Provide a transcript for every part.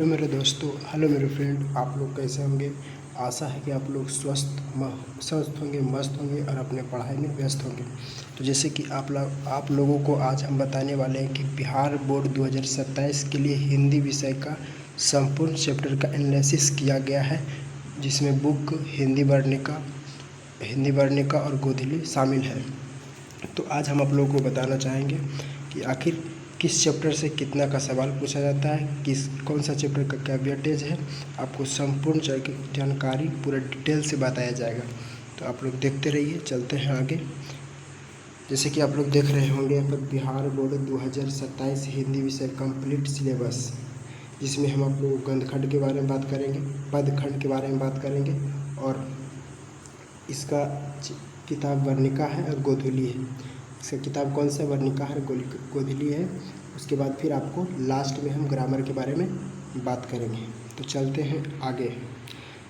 Hello मेरे दोस्तों, hello मेरे फ्रेंड। आप लोग कैसे होंगे? आशा है कि आप लोग स्वस्थ होंगे, मस्त होंगे और अपने पढ़ाई में व्यस्त होंगे। तो जैसे कि आप लोगों को आज हम बताने वाले हैं कि बिहार बोर्ड 2027 के लिए हिंदी विषय का संपूर्ण चैप्टर का एनालिसिस किया गया है, जिसमें बुक हिंदी वर्णिका और गोधली शामिल है। तो आज हम आप लोगों को बताना चाहेंगे कि आखिर किस चैप्टर से कितना का सवाल पूछा जाता है, कौन सा चैप्टर का क्या वेटेज है। आपको संपूर्ण जानकारी पूरा डिटेल से बताया जाएगा। तो आप लोग देखते रहिए, चलते हैं आगे। जैसे कि आप लोग देख रहे होंगे यहाँ पर बिहार बोर्ड 2027 हिंदी विषय कंप्लीट सिलेबस, जिसमें हम आप लोग गंधखंड के बारे में बात करेंगे, पदखंड के बारे में बात करेंगे और इसका किताब वर्णिका है और गोधुली है। इसका किताब कौन सा वर्णिका है, गोधुली है। उसके बाद फिर आपको लास्ट में हम ग्रामर के बारे में बात करेंगे। तो चलते हैं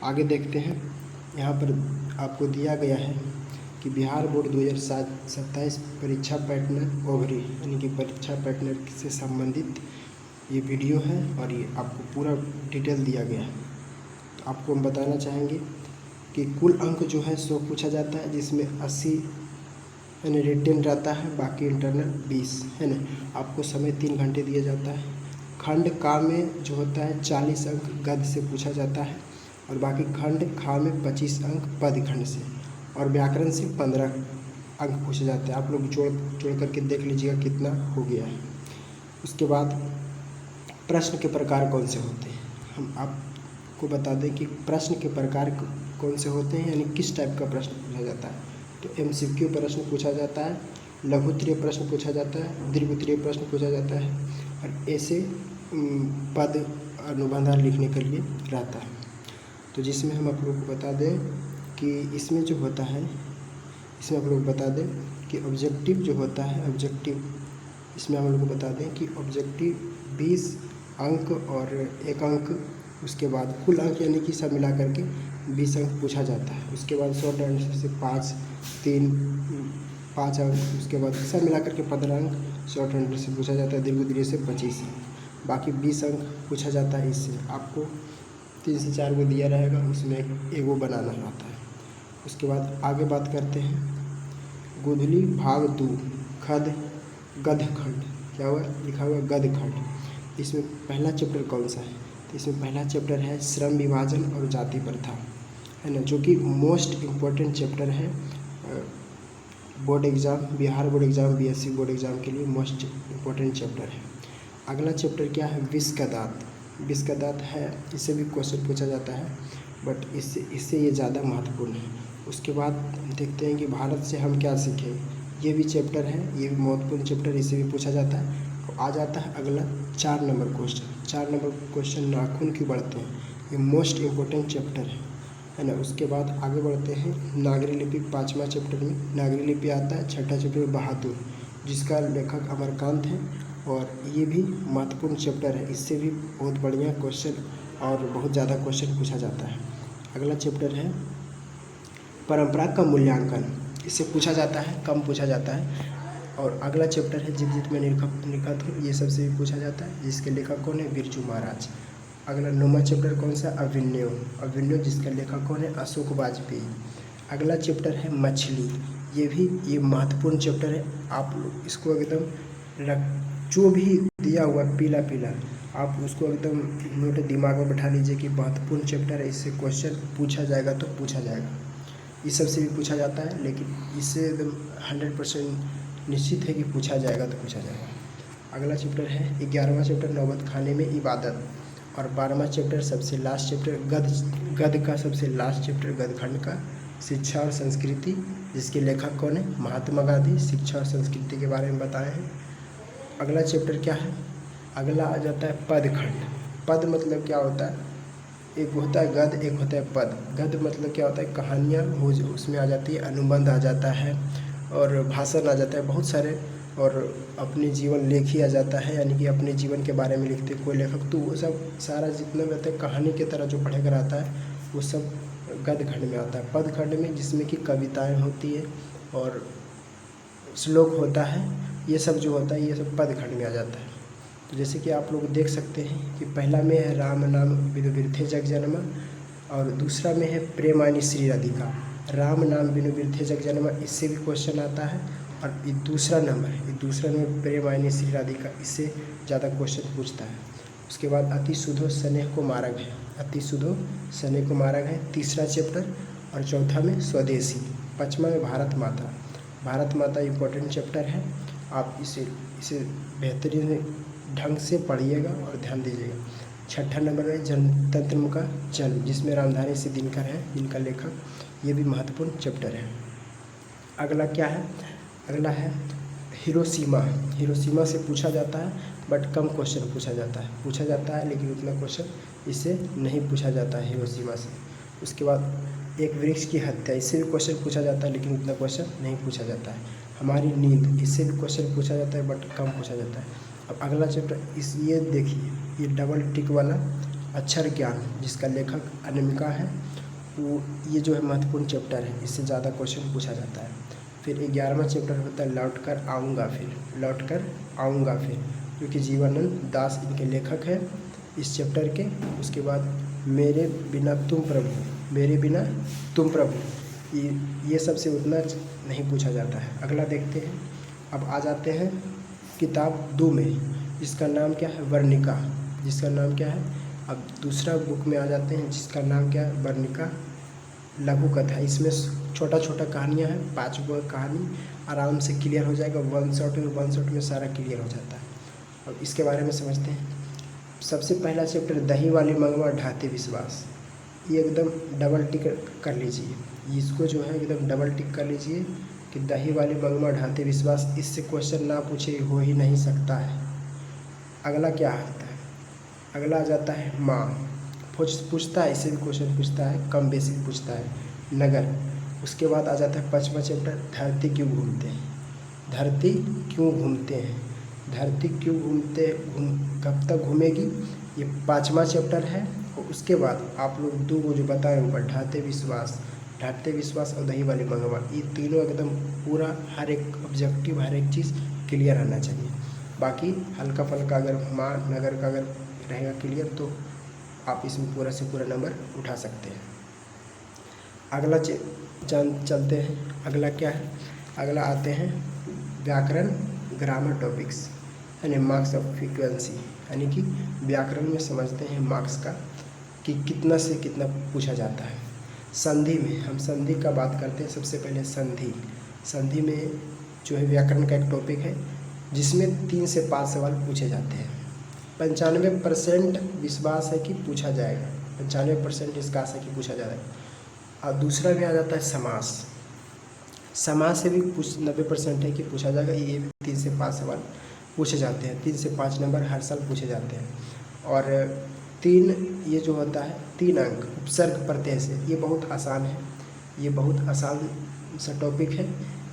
आगे देखते हैं। यहाँ पर आपको दिया गया है कि बिहार बोर्ड 2027 परीक्षा पैटर्न ओवरी, यानी कि परीक्षा पैटर्न से संबंधित ये वीडियो है और ये आपको पूरा डिटेल दिया गया है। तो आपको हम बताना चाहेंगे कि कुल अंक जो है 100 पूछा जाता है, जिसमें 80 यानी रिटेन रहता है, बाकी इंटरनल 20 है ना। आपको समय 3 घंटे दिया जाता है। खंड का में जो होता है 40 अंक गद्य से पूछा जाता है और बाकी खंड खा में 25 अंक पद खंड से और व्याकरण से 15 अंक पूछे जाते हैं। आप लोग जोड़ करके देख लीजिएगा कितना हो गया है। उसके बाद प्रश्न के प्रकार कौन से होते हैं, हम आपको बता दें कि प्रश्न के प्रकार कौन से होते हैं, यानी किस टाइप का प्रश्न पूछा जाता है। तो MCQ प्रश्न पूछा जाता है, लघुत्तरीय प्रश्न पूछा जाता है, दीर्घोत्तरीय प्रश्न पूछा जाता है और ऐसे पद अनुबंध लिखने के लिए रहता है। तो जिसमें हम आप लोग को बता दें कि इसमें जो होता है, इसमें आप लोग बता दें कि ऑब्जेक्टिव जो होता है, इसमें हम लोग को बता दें कि ऑब्जेक्टिव 20 अंक और 1 अंक, उसके बाद कुल अंक यानी कि सब मिला करके 20 अंक पूछा जाता है। उसके बाद शॉर्ट आंसर से 5 अंक, उसके बाद सब मिला करके 15 अंक शॉर्ट आंसर से पूछा जाता है। दीर्घोत्तरीय से 25, बाकी 20 अंक पूछा जाता है। इससे आपको 3 से 4 को दिया रहेगा, उसमें एगो बनाना रहता है। उसके बाद आगे बात करते हैं गोधुली भाग 2 गद्यखंड, क्या हुआ लिखा हुआ गद्यखंड। इसमें पहला चैप्टर कौन सा है, तो इसमें पहला चैप्टर है श्रम विभाजन और जाति प्रथा, है ना, जो कि मोस्ट इम्पोर्टेंट चैप्टर है board exam, Bihar board exam, BSc board exam के लिए मोस्ट इम्पोर्टेंट चैप्टर है। अगला चैप्टर क्या है, विष का दांत है। इससे भी क्वेश्चन पूछा जाता है, बट इससे ये ज़्यादा महत्वपूर्ण है। उसके बाद देखते हैं कि भारत से हम क्या सीखें, ये भी चैप्टर है, ये भी महत्वपूर्ण चैप्टर, इससे भी पूछा जाता है। तो आ जाता है अगला 4 नंबर क्वेश्चन, नाखून क्यों बढ़ते हैं, ये मोस्ट इम्पोर्टेंट चैप्टर है ना। उसके बाद आगे बढ़ते हैं नागरी लिपि, 5वां चैप्टर में नागरी लिपि आता है। छठा चैप्टर बहादुर, जिसका लेखक अमरकांत है और ये भी महत्वपूर्ण चैप्टर है। इससे भी बहुत बढ़िया क्वेश्चन और बहुत ज़्यादा क्वेश्चन पूछा जाता है। अगला चैप्टर है परंपरा का मूल्यांकन, इससे पूछा जाता है, कम पूछा जाता है। और अगला चैप्टर है जीत जीत में निखत हूँ, ये सबसे भी पूछा जाता है, जिसके लेखक कौन है, बिरजू महाराज। अगला 9वां चैप्टर कौन सा, अभिनव, जिसका लेखक कौन है, अशोक वाजपेयी। अगला चैप्टर है मछली, ये महत्वपूर्ण चैप्टर है। आप लोग इसको एकदम जो भी दिया हुआ पीला आप उसको एकदम नोट दिमाग में बैठा लीजिए कि महत्वपूर्ण चैप्टर है, इससे क्वेश्चन पूछा जाएगा तो पूछा जाएगा। इस सब से भी पूछा जाता है, लेकिन इससे एकदम 100% निश्चित है कि पूछा जाएगा तो पूछा जाएगा। अगला चैप्टर है 11वां चैप्टर नौबत खाने में इबादत और 12वां चैप्टर सबसे लास्ट चैप्टर गद्य का सबसे लास्ट चैप्टर गद्यखंड का शिक्षा और संस्कृति, जिसके लेखक कौन है, महात्मा गांधी। शिक्षा और संस्कृति के बारे में बताए हैं। अगला चैप्टर क्या है, अगला आ जाता है पदखंड। पद मतलब क्या होता है, एक होता है गद्य, एक होता है पद। गद्य मतलब क्या होता है, कहानियाँ हो उसमें आ जाती है, अनुबंध आ जाता है और भाषण आ जाता है बहुत सारे, और अपने जीवन लेख ही आ जाता है, यानी कि अपने जीवन के बारे में लिखते कोई लेखक। तो वो सब सारा जितना भी होता है कहानी की तरह जो पढ़ेगा रहता है, वो सब गद्य खंड में आता है। पद खंड में जिसमें कि कविताएं होती है और श्लोक होता है, ये सब जो होता है ये सब पद खंड में आ जाता है। तो जैसे कि आप लोग देख सकते हैं कि पहला में है राम नाम बिनु बिरथे जग जनमा, और दूसरा में है प्रेमानी श्री राधिका। राम नाम बिनु बिरथे जग जनमा, इससे भी क्वेश्चन आता है। और ये दूसरा नंबर प्रेमानी श्री राधिका, इससे ज़्यादा क्वेश्चन पूछता है। उसके बाद अति सुधो स्नेह को मारग है, अति सुधो स्नेह को मारग है तीसरा चैप्टर। और चौथा में स्वदेशी, पाँचवा में भारत माता। भारत माता इम्पोर्टेंट चैप्टर है, आप इसे बेहतरीन ढंग से पढ़िएगा और ध्यान दीजिएगा। छठा नंबर में जनतंत्र का जन्म, जिसमें रामधारी सिंह दिनकर हैं जिनका लेखक, ये भी महत्वपूर्ण चैप्टर है। अगला क्या है? अगला है हिरोशिमा। हिरोशिमा से पूछा जाता है, बट कम क्वेश्चन पूछा जाता है लेकिन उतना क्वेश्चन इससे नहीं पूछा जाता है हिरोशिमा से। उसके बाद एक वृक्ष की हत्या, इससे भी क्वेश्चन पूछा जाता है लेकिन उतना क्वेश्चन नहीं पूछा जाता है। हमारी नींद, इससे भी क्वेश्चन पूछा जाता है बट कम पूछा जाता है। अब अगला चैप्टर ये देखिए, ये डबल टिक वाला अक्षर ज्ञान, जिसका लेखक अनामिका है, वो ये जो है महत्वपूर्ण चैप्टर है, इससे ज़्यादा क्वेश्चन पूछा जाता है। फिर 11वां चैप्टर होता है लौट कर आऊँगा फिर, जो कि जीवानंद दास इनके लेखक हैं इस चैप्टर के। उसके बाद मेरे बिना तुम प्रभु, ये सबसे उतना नहीं पूछा जाता है। अगला देखते हैं। अब आ जाते हैं किताब 2 में, जिसका नाम क्या है? वर्णिका, जिसका नाम क्या है? अब दूसरा बुक में आ जाते हैं जिसका नाम क्या है? वर्णिका लघु कथा। इसमें छोटा छोटा कहानियाँ हैं, 5 कहानी आराम से क्लियर हो जाएगा, वन शॉट में सारा क्लियर हो जाता है। अब इसके बारे में समझते हैं। सबसे पहला चैप्टर दही वाली मंगवा ढाते विश्वास, ये एकदम डबल टिक कर लीजिए, इसको जो है एकदम डबल टिक कर लीजिए कि दही वाली मंगवा ढाते विश्वास, इससे क्वेश्चन ना पूछे हो ही नहीं सकता है। अगला क्या आता है? अगला आ जाता है माँ, पूछता है, इससे भी क्वेश्चन पूछता है, कम बेसिक पूछता है। नगर, उसके बाद आ जाता है 5वां चैप्टर धरती क्यों घूमते हैं, धरती क्यों कब तक घूमेगी, ये 5वां चैप्टर है। और उसके बाद आप लोग 2 को जो बताए ऊपर, ढाते विश्वास और दही वाली मंगवा, ये तीनों एकदम पूरा हर एक ऑब्जेक्टिव, हर एक चीज़ क्लियर रहना चाहिए। बाकी हल्का फल्का अगर माँ नगर का अगर रहेगा क्लियर तो आप इसमें पूरा से पूरा नंबर उठा सकते हैं। अगला चलते हैं। अगला क्या है? अगला आते हैं व्याकरण ग्रामर टॉपिक्स, यानी मार्क्स ऑफ फ्रीक्वेंसी, यानी कि व्याकरण में समझते हैं मार्क्स का कि कितना से कितना पूछा जाता है। संधि में हम संधि का बात करते हैं। सबसे पहले संधि में जो है व्याकरण का एक टॉपिक है जिसमें 3 से 5 सवाल पूछे जाते हैं। 95% विश्वास है कि पूछा जाएगा, 95% इसका आशा कि पूछा जाएगा। और दूसरा में आ जाता है समास से भी 90% है कि पूछा जाएगा। ये 3 से 5 सवाल पूछे जाते हैं, 3 से 5 नंबर हर साल पूछे जाते हैं। और 3 ये जो होता है 3 अंक उपसर्ग प्रत्यय से, ये बहुत आसान है, ये बहुत आसान सा टॉपिक है।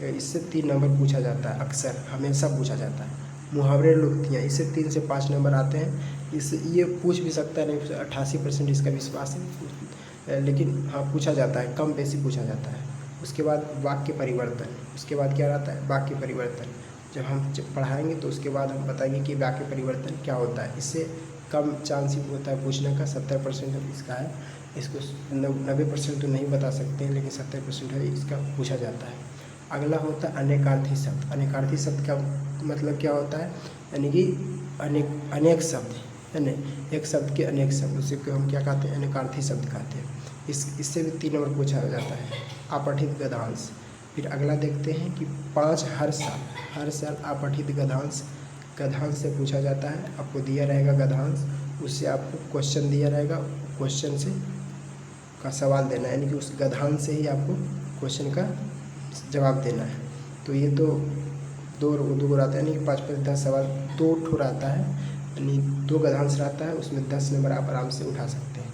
इससे 3 नंबर पूछा जाता है, अक्सर हमेशा पूछा जाता है। मुहावरे लोकोक्तियाँ, इससे 3 से 5 नंबर आते हैं। इससे ये पूछ भी सकता है, नहीं 88% इसका विश्वास है, लेकिन हाँ पूछा जाता है, कम बेसी पूछा जाता है। उसके बाद वाक्य परिवर्तन, उसके बाद क्या रहता है? वाक्य परिवर्तन। जब हम पढ़ाएंगे तो उसके बाद हम बताएंगे कि वाक्य परिवर्तन क्या होता है। इससे कम चांस ही होता है पूछने का, 70% इसका है। इसको 90% तो नहीं बता सकते हैं, लेकिन 70% है इसका पूछा जाता है। अगला होता है अनेकार्थी शब्द। अनेकार्थी शब्द का मतलब क्या होता है? यानी कि अनेक शब्द, यानी एक शब्द के अनेक शब्द, उसे हम क्या कहते हैं? अनेकार्थी शब्द कहते हैं। इससे भी 3 नंबर पूछा जाता है। अपठित गद्यांश। फिर अगला देखते हैं कि 5 हर साल अपठित गद्यांश से पूछा जाता है। आपको दिया रहेगा गद्यांश, उससे आपको क्वेश्चन दिया रहेगा, क्वेश्चन से का सवाल देना है, यानी कि उस गद्यांश से ही आपको क्वेश्चन का जवाब देना है। तो ये तो 2 रहता है, यानी कि 5 10 सवाल 2 ठो रहता है, यानी 2 गद्यांश रहता है, उसमें 10 नंबर आप आराम से उठा सकते हैं।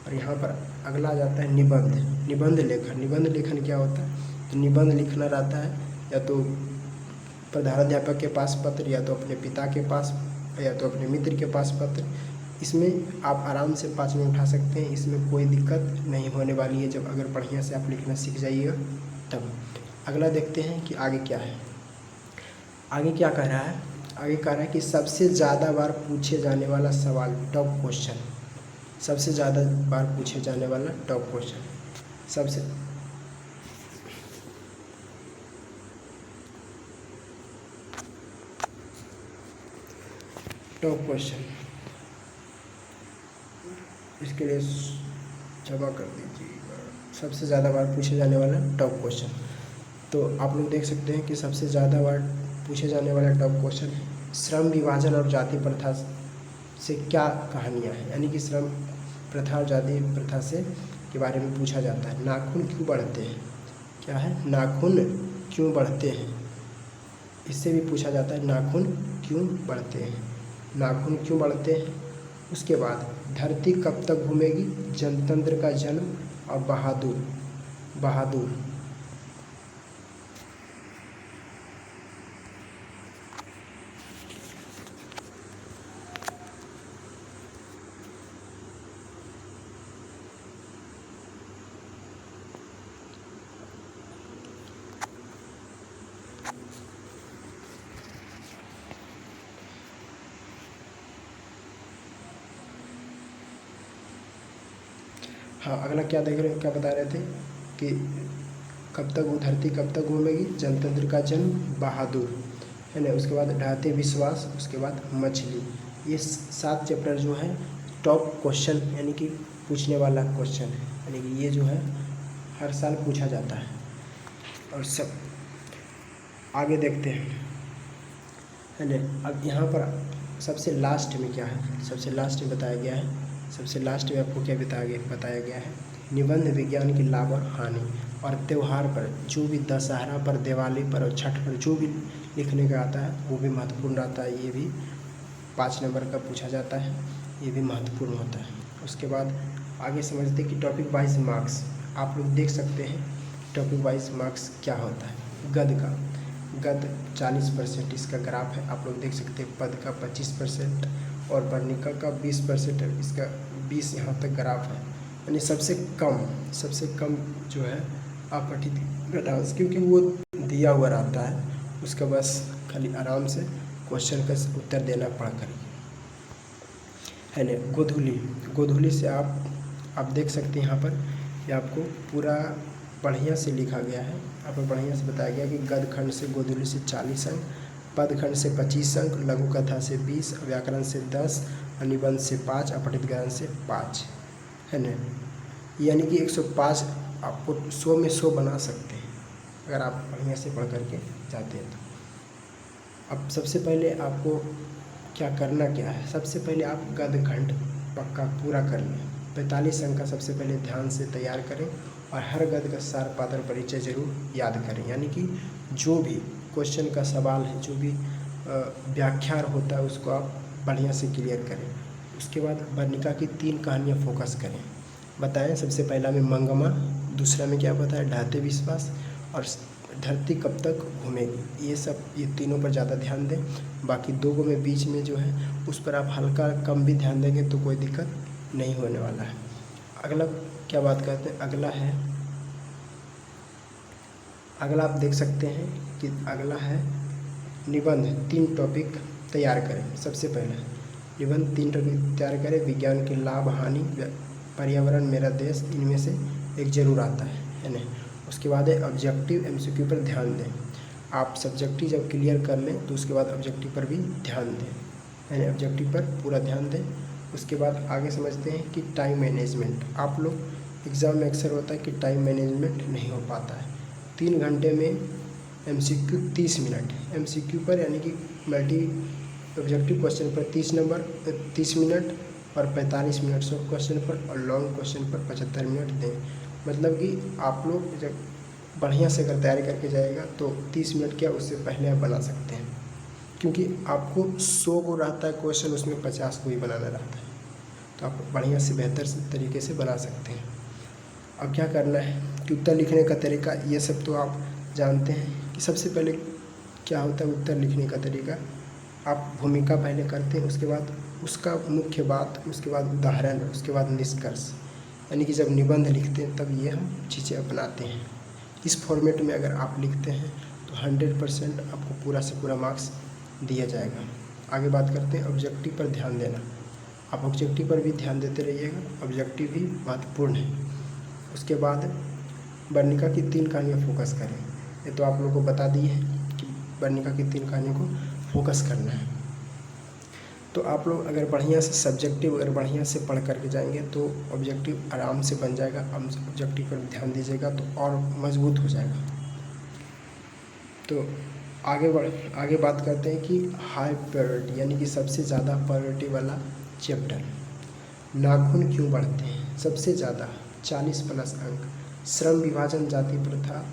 और यहाँ पर अगला आ जाता है निबंध लेखन क्या होता है? तो निबंध लिखना रहता है, या तो प्रधानाध्यापक के पास पत्र, या तो अपने पिता के पास, या तो अपने मित्र के पास पत्र। इसमें आप आराम से 5 में उठा सकते हैं, इसमें कोई दिक्कत नहीं होने वाली है, जब अगर बढ़िया से आप लिखना सीख जाइएगा तब। अगला देखते हैं कि आगे क्या है। आगे क्या कह रहा है? आगे कह रहा है कि सबसे ज़्यादा बार पूछे जाने वाला सवाल, टॉप क्वेश्चन, सबसे ज़्यादा बार पूछे जाने वाला टॉप क्वेश्चन, सबसे टॉप क्वेश्चन, इसके लिए क्षमा कर दीजिएगा, सबसे ज़्यादा बार पूछे जाने वाला टॉप क्वेश्चन। तो आप लोग देख सकते हैं कि सबसे ज़्यादा बार पूछे जाने वाला टॉप क्वेश्चन है श्रम विभाजन और जाति प्रथा से क्या कहानियाँ हैं, यानी कि श्रम प्रथा और जाति प्रथा से के बारे में पूछा जाता है। नाखून क्यों बढ़ते हैं, क्या है, नाखून क्यों बढ़ते हैं, इससे भी पूछा जाता है नाखून क्यों बढ़ते हैं, नाखून क्यों बढ़ते हैं। उसके बाद धरती कब तक घूमेगी, जनतंत्र का जन्म और बहादुर, बहादुर। हाँ, अगला क्या देख रहे हैं, क्या बता रहे थे कि कब तक वो धरती कब तक घूमेगी, जनतंत्र का जन्म, बहादुर, है ना। उसके बाद ढाते विश्वास, उसके बाद मछली। ये 7 चैप्टर जो है टॉप क्वेश्चन यानी कि पूछने वाला क्वेश्चन है, यानी कि ये जो है हर साल पूछा जाता है। और सब आगे देखते हैं, है ना। अब यहाँ पर सबसे लास्ट में क्या है, सबसे लास्ट में बताया गया है, सबसे लास्ट में आपको क्या बताया गया है, निबंध विज्ञान की लाभ और हानि और त्यौहार पर, जो भी दशहरा पर, दिवाली पर और छठ पर जो भी लिखने का आता है वो भी महत्वपूर्ण रहता है। ये भी 5 नंबर का पूछा जाता है, ये भी महत्वपूर्ण होता है। उसके बाद आगे समझते हैं कि टॉपिक वाइज मार्क्स, आप लोग देख सकते हैं टॉपिक वाइज मार्क्स क्या होता है। गद्य का, गद्य 40% इसका ग्राफ है, आप लोग देख सकते हैं। पद का 25% और वर्णिका का 20% है, इसका 20 यहाँ तक ग्राफ है। यानी सबसे कम जो है अपठित घटांश, क्योंकि वो दिया हुआ रहता है, उसका बस खाली आराम से क्वेश्चन का उत्तर देना पड़ा करिए, है ना। गोधूली से आप देख सकते हैं यहाँ पर, ये आपको पूरा बढ़िया से लिखा गया है, यहाँ पर बढ़िया से बताया गया कि गद्य खंड से गोधूली से 40 अंक, पद खंड से 25 अंक, लघु कथा से 20, व्याकरण से 10, निबंध से 5, अपठित ज्ञान से 5, है ना। यानी कि 105 आपको 100 में 100 बना सकते हैं अगर आप बढ़िया से पढ़ करके जाते हैं तो। अब सबसे पहले आपको क्या करना क्या है, सबसे पहले आप गद्य खंड पक्का पूरा कर लें। 45 अंक का सबसे पहले ध्यान से तैयार करें और हर गद्य का सार पात्र परिचय जरूर याद करें, यानी कि जो भी क्वेश्चन का सवाल है, जो भी व्याख्यान होता है उसको आप बढ़िया से क्लियर करें। उसके बाद वर्णिका की 3 कहानियाँ फोकस करें, बताएं। सबसे पहला में मंगमा, दूसरा में क्या बताया, ढाते विश्वास, और धरती कब तक घूमेगी। ये तीनों पर ज़्यादा ध्यान दें। बाकी 2 में बीच में जो है उस पर आप हल्का कम भी ध्यान देंगे तो कोई दिक्कत नहीं होने वाला है। अगला क्या बात करते हैं, अगला आप देख सकते हैं कि अगला है निबंध 3 टॉपिक तैयार करें। सबसे पहले निबंध 3 टॉपिक तैयार करें, विज्ञान के लाभ हानि, पर्यावरण मेरा देश, इनमें से एक जरूर आता है ना। उसके बाद है ऑब्जेक्टिव एमसीक्यू पर ध्यान दें। आप सब्जेक्टिव जब क्लियर कर लें तो उसके बाद ऑब्जेक्टिव पर भी ध्यान दें, है ना, ऑब्जेक्टिव पर पूरा ध्यान दें। उसके बाद आगे समझते हैं कि टाइम मैनेजमेंट। आप लोग एग्ज़ाम में अक्सर होता है कि टाइम मैनेजमेंट नहीं हो पाता है। 3 घंटे में एमसीक्यू 30 मिनट, एमसीक्यू पर यानी कि मल्टी ऑब्जेक्टिव क्वेश्चन पर 30 मिनट और 45 मिनट शॉर्ट क्वेश्चन पर और लॉन्ग क्वेश्चन पर 75 मिनट दें। मतलब कि आप लोग जब बढ़िया से अगर तैयारी करके जाएगा तो 30 मिनट क्या उससे पहले आप बना सकते हैं, क्योंकि आपको 100 को रहता है क्वेश्चन, उसमें 50 को ही बनाना रहता है, तो आप बढ़िया से बेहतर तरीके से बना सकते हैं। अब क्या करना है कि उत्तर लिखने का तरीका, ये सब तो आप जानते हैं कि सबसे पहले क्या होता है उत्तर लिखने का तरीका। आप भूमिका पहले करते हैं, उसके बाद उसका मुख्य बात, उसके बाद उदाहरण, उसके बाद निष्कर्ष, यानी कि जब निबंध लिखते हैं तब ये हम चीज़ें अपनाते हैं। इस फॉर्मेट में अगर आप लिखते हैं तो 100% आपको पूरा से पूरा मार्क्स दिया जाएगा। आगे बात करते हैं ऑब्जेक्टिव पर ध्यान देना। आप ऑब्जेक्टिव पर भी ध्यान देते रहिएगा, ऑब्जेक्टिव भी महत्वपूर्ण है। उसके बाद वर्णिका की 3 कहानियाँ फोकस करें। ये तो आप लोगों को बता दी है कि वर्णिका की 3 कहानियों को फोकस करना है। तो आप लोग अगर बढ़िया से सब्जेक्टिव अगर बढ़िया से पढ़ करके जाएंगे तो ऑब्जेक्टिव आराम से बन जाएगा। ऑब्जेक्टिव पर ध्यान दीजिएगा तो और मजबूत हो जाएगा। तो आगे बात करते हैं कि हाई प्रायोरिटी यानी कि सबसे ज़्यादा प्रायोरिटी वाला चैप्टर, नाखून क्यों बढ़ते हैं, सबसे ज़्यादा 40+ अंक। श्रम विभाजन, जाति प्रथा,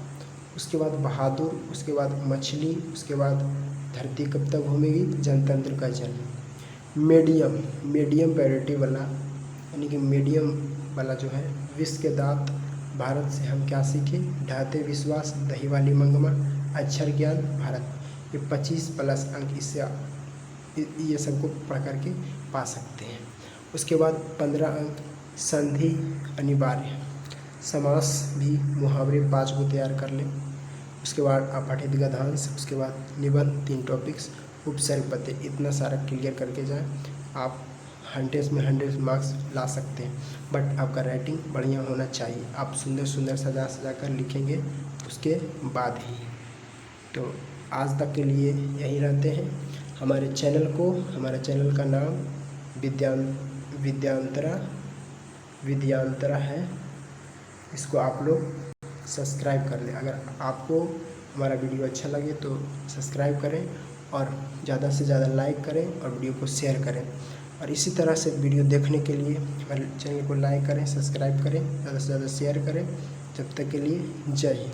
उसके बाद बहादुर, उसके बाद मछली, उसके बाद धरती कब तक घूमेगी, जनतंत्र का जन्म। मीडियम प्रायोरिटी वाला यानी कि मीडियम वाला जो है, विश्व के दांत, भारत से हम क्या सीखे, ढाते विश्वास, दही वाली मंगमा, अक्षर ज्ञान, भारत। ये 25+ अंक इससे ये सबको पढ़ करके पा सकते हैं। उसके बाद 15 अंक संधि अनिवार्य, समास भी मुहावरे 5 को तैयार कर लें। उसके बाद अपठित गद्यांश, उसके बाद निबंध 3 टॉपिक्स, उपसर्ग पते, इतना सारा क्लियर करके जाएं। आप 100 में 100 मार्क्स ला सकते हैं। बट आपका राइटिंग बढ़िया होना चाहिए। आप सुंदर सुंदर सजा कर लिखेंगे उसके बाद ही। तो आज तक के लिए यही रहते हैं। हमारे चैनल का नाम विद्यांतरा है। इसको आप लोग सब्सक्राइब कर लें। अगर आपको हमारा वीडियो अच्छा लगे तो सब्सक्राइब करें और ज़्यादा से ज़्यादा लाइक करें और वीडियो को शेयर करें। और इसी तरह से वीडियो देखने के लिए हमारे चैनल को लाइक करें, सब्सक्राइब करें, ज़्यादा से ज़्यादा शेयर करें। तब तक के लिए जय हिंद।